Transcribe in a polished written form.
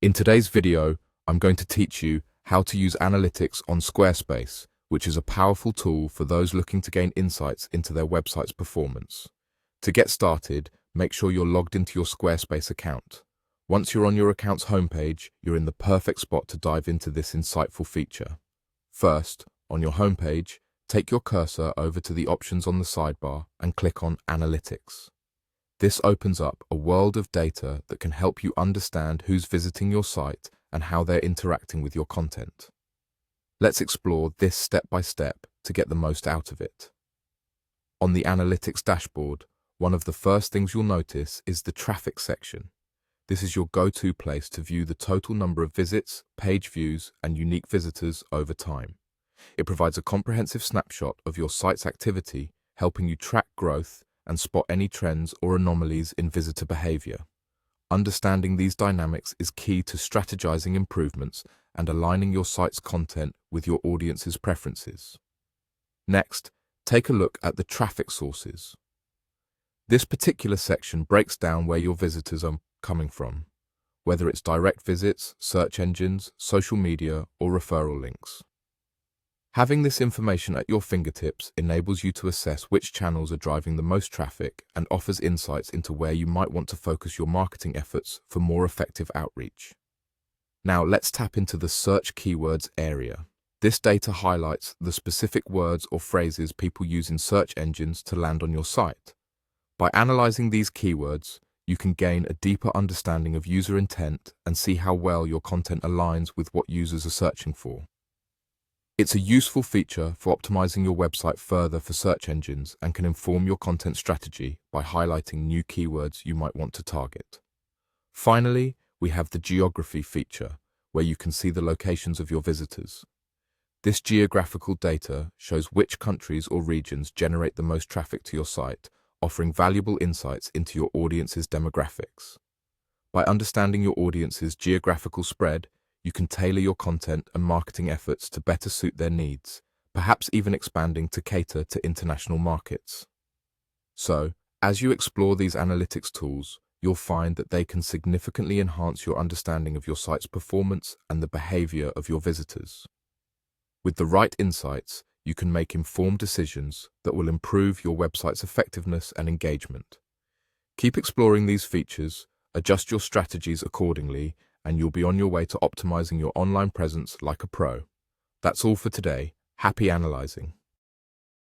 In today's video, I'm going to teach you how to use analytics on Squarespace, which is a powerful tool for those looking to gain insights into their website's performance. To get started, make sure you're logged into your Squarespace account. Once you're on your account's homepage, you're in the perfect spot to dive into this insightful feature. First, on your homepage, take your cursor over to the options on the sidebar and click on Analytics. This opens up a world of data that can help you understand who's visiting your site and how they're interacting with your content. Let's explore this step by step to get the most out of it. On the Analytics dashboard, one of the first things you'll notice is the Traffic section. This is your go-to place to view the total number of visits, page views, and unique visitors over time. It provides a comprehensive snapshot of your site's activity, helping you track growth and spot any trends or anomalies in visitor behavior. Understanding these dynamics is key to strategizing improvements and aligning your site's content with your audience's preferences. Next, take a look at the traffic sources. This particular section breaks down where your visitors are coming from, whether it's direct visits, search engines, social media, or referral links. Having this information at your fingertips enables you to assess which channels are driving the most traffic and offers insights into where you might want to focus your marketing efforts for more effective outreach. Now let's tap into the search keywords area. This data highlights the specific words or phrases people use in search engines to land on your site. By analyzing these keywords, you can gain a deeper understanding of user intent and see how well your content aligns with what users are searching for. It's a useful feature for optimizing your website further for search engines and can inform your content strategy by highlighting new keywords you might want to target. Finally, we have the geography feature, where you can see the locations of your visitors. This geographical data shows which countries or regions generate the most traffic to your site, offering valuable insights into your audience's demographics. By understanding your audience's geographical spread, you can tailor your content and marketing efforts to better suit their needs, perhaps even expanding to cater to international markets. So, as you explore these analytics tools, you'll find that they can significantly enhance your understanding of your site's performance and the behavior of your visitors. With the right insights, you can make informed decisions that will improve your website's effectiveness and engagement. Keep exploring these features, adjust your strategies accordingly, and you'll be on your way to optimizing your online presence like a pro. That's all for today. Happy analyzing.